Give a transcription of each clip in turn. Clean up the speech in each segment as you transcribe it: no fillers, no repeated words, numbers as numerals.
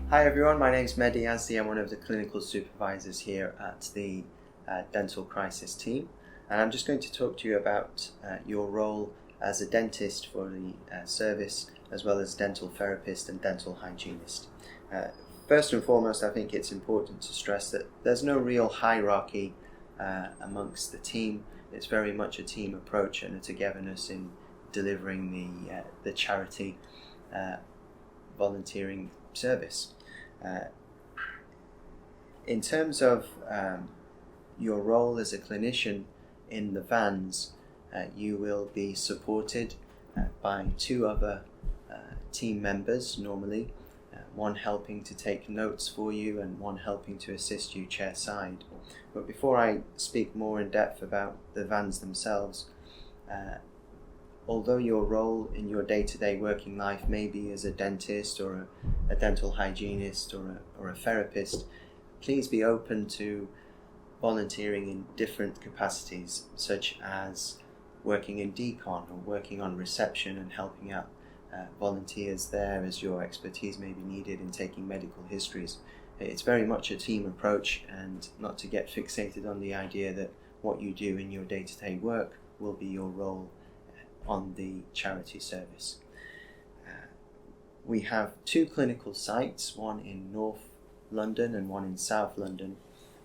Hi everyone, my name's Mehdi Yazdi. I'm one of the clinical supervisors here at the dental crisis team, and I'm just going to talk to you about your role as a dentist for the service, as well as dental therapist and dental hygienist. First and foremost, I think it's important to stress that there's no real hierarchy amongst the team. It's very much a team approach and a togetherness in delivering the charity volunteering service. In terms of your role as a clinician in the vans, you will be supported by two other team members normally, one helping to take notes for you and one helping to assist you chair side. But before I speak more in depth about the vans themselves, although your role in your day-to-day working life may be as a dentist or a dental hygienist or a therapist, please be open to volunteering in different capacities, such as working in decon or working on reception and helping out volunteers there as your expertise may be needed in taking medical histories. It's very much a team approach, and not to get fixated on the idea that what you do in your day-to-day work will be your role on the charity service. We have two clinical sites, one in North London and one in South London.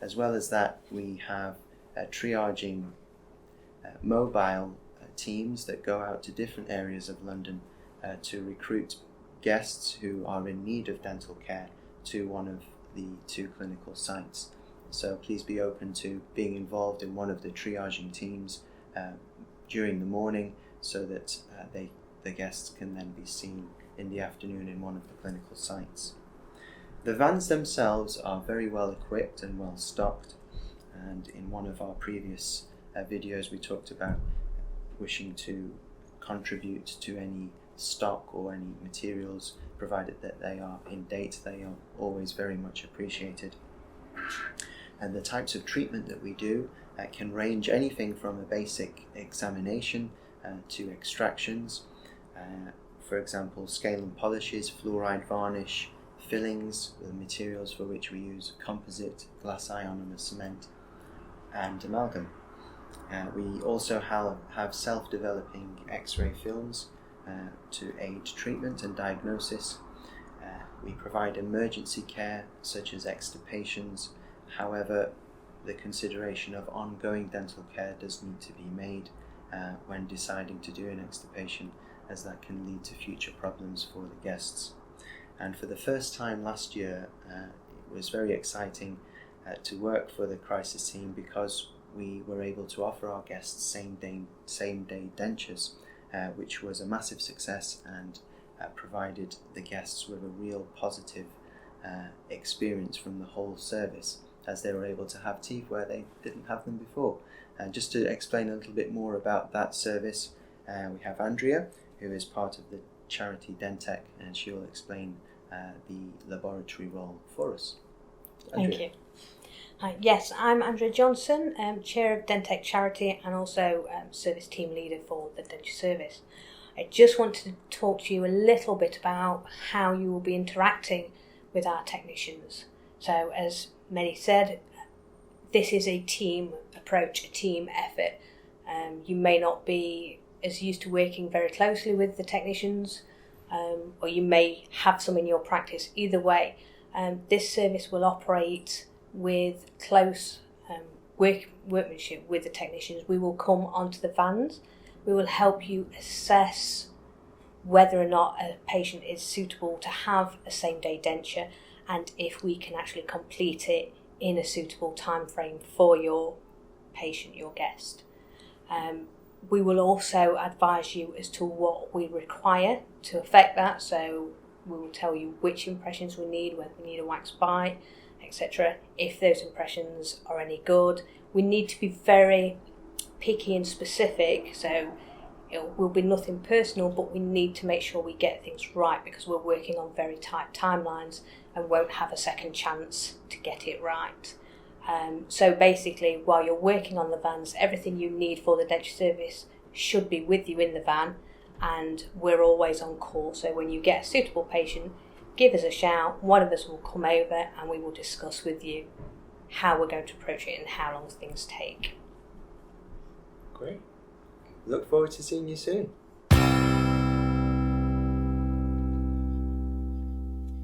As well as that, we have triaging mobile teams that go out to different areas of London to recruit guests who are in need of dental care to one of the two clinical sites. So please be open to being involved in one of the triaging teams during the morning, so that the guests can then be seen in the afternoon in one of the clinical sites. The vans themselves are very well equipped and well stocked, and in one of our previous videos we talked about wishing to contribute to any stock or any materials, provided that they are in date. They are always very much appreciated. And the types of treatment that we do can range anything from a basic examination to extractions, for example scale and polishes, fluoride varnish, fillings, the materials for which we use composite, glass ionomer cement and amalgam. We also have self-developing X-ray films to aid treatment and diagnosis. We provide emergency care such as extirpations. However, the consideration of ongoing dental care does need to be made when deciding to do an extirpation, as that can lead to future problems for the guests. And for the first time last year, it was very exciting to work for the crisis team, because we were able to offer our guests same day dentures, which was a massive success and provided the guests with a real positive experience from the whole service, as they were able to have teeth where they didn't have them before. And just to explain a little bit more about that service, we have Andrea, who is part of the charity Dentech, and she will explain the laboratory role for us. Andrea. Thank you. Yes, I'm Andrea Johnson, Chair of Dentech Charity and also Service Team Leader for the dental service. I just wanted to talk to you a little bit about how you will be interacting with our technicians. So as Mehdi said, this is a team approach, a team effort. You may not be as used to working very closely with the technicians, or you may have some in your practice. Either way, this service will operate with close workmanship with the technicians. We will come onto the vans. We will help you assess whether or not a patient is suitable to have a same-day denture, and if we can actually complete it in a suitable time frame for your patient, your guest. We will also advise you as to what we require to effect that. So we will tell you which impressions we need, whether we need a wax bite, etc. If those impressions are any good. We need to be very picky and specific, so it will be nothing personal, but we need to make sure we get things right, because we're working on very tight timelines and won't have a second chance to get it right. So basically, while you're working on the vans, everything you need for the denture service should be with you in the van, and we're always on call. So when you get a suitable patient, give us a shout. One of us will come over and we will discuss with you how we're going to approach it and how long things take. Great. Look forward to seeing you soon.